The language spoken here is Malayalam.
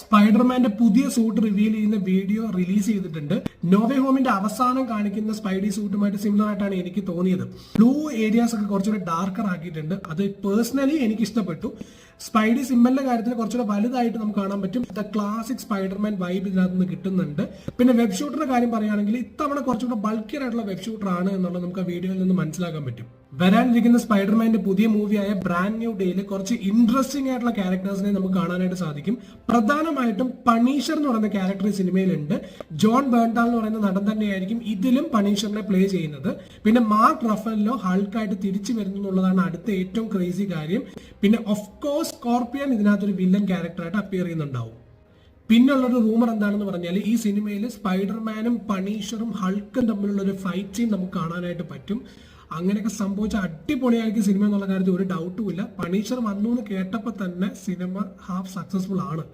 സ്പൈഡർമാന്റെ പുതിയ സൂട്ട് റിവീൽ ചെയ്യുന്ന വീഡിയോ റിലീസ് ചെയ്തിട്ടുണ്ട്. നോവേ ഹോമിന്റെ അവസാനം കാണിക്കുന്ന സ്പൈഡി സൂട്ടുമായിട്ട് സിമിലർ ആയിട്ടാണ് എനിക്ക് തോന്നിയത്. ബ്ലൂ ഏരിയാസ് ഒക്കെ കുറച്ചുകൂടെ ഡാർക്കർ ആക്കിയിട്ടുണ്ട്. അത് പേഴ്സണലി എനിക്ക് ഇഷ്ടപ്പെട്ടു. സ്പൈഡി സിമ്പലിന്റെ കാര്യത്തിൽ കുറച്ചുകൂടെ വലുതായിട്ട് നമുക്ക് കാണാൻ പറ്റും. ദ ക്ലാസിക് സ്പൈഡർമാൻ വൈബ് ഇതിനകത്ത് നിന്ന് കിട്ടുന്നുണ്ട്. പിന്നെ വെബ് ഷൂട്ടറിന്റെ കാര്യം പറയുകയാണെങ്കിൽ ഇത്തവണ കുറച്ചുകൂടെ ബൾക്കിയർ ആയിട്ടുള്ള വെബ് ഷൂട്ടർ ആണ് എന്നുള്ളത് നമുക്ക് ആ വീഡിയോയിൽ നിന്ന് മനസ്സിലാക്കാൻ പറ്റും. വരാനിരിക്കുന്ന സ്പൈഡർമാന്റെ പുതിയ മൂവിയായ ബ്രാൻഡ് ന്യൂ ഡേയിൽ കുറച്ച് ഇൻട്രസ്റ്റിംഗ് ആയിട്ടുള്ള ക്യാരക്ടേഴ്സിനെ നമുക്ക് കാണാനായിട്ട് സാധിക്കും. പ്രധാനമായിട്ടും പണീഷർ എന്ന് പറയുന്ന ക്യാരക്ടർ ഈ സിനിമയിലുണ്ട്. ജോൺ ബേൺടാൽ എന്ന് പറയുന്ന നടൻ തന്നെയായിരിക്കും ഇതിലും പണീഷറിനെ പ്ലേ ചെയ്യുന്നത്. പിന്നെ മാർക്ക് റഫല്ലോ ഹൾക്കായിട്ട് തിരിച്ചു വരുന്നു എന്നുള്ളതാണ് അടുത്ത ഏറ്റവും ക്രേസി കാര്യം. പിന്നെ ഓഫ് കോഴ്സ് സ്കോർപ്പിയൻ ഇതിനകത്തൊരു വില്ലൻ ക്യാരക്ടറായിട്ട് അപ്പിയർ ചെയ്യുന്നുണ്ടാവും. പിന്നുള്ളൊരു റൂമർ എന്താണെന്ന് പറഞ്ഞാൽ ഈ സിനിമയിൽ സ്പൈഡർമാനും പണീഷറും ഹൾക്കും തമ്മിലുള്ള ഒരു ഫൈറ്റ് സീൻ നമുക്ക് കാണാനായിട്ട് പറ്റും. അങ്ങനെയൊക്കെ സംഭവിച്ച അടിപൊളിയായിരിക്കും സിനിമ എന്നുള്ള കാര്യത്തിൽ ഒരു ഡൗട്ടും ഇല്ല. പണീഷർ വന്നു എന്ന് കേട്ടപ്പോൾ തന്നെ സിനിമ ഹാഫ് സക്സസ്ഫുൾ ആണ്.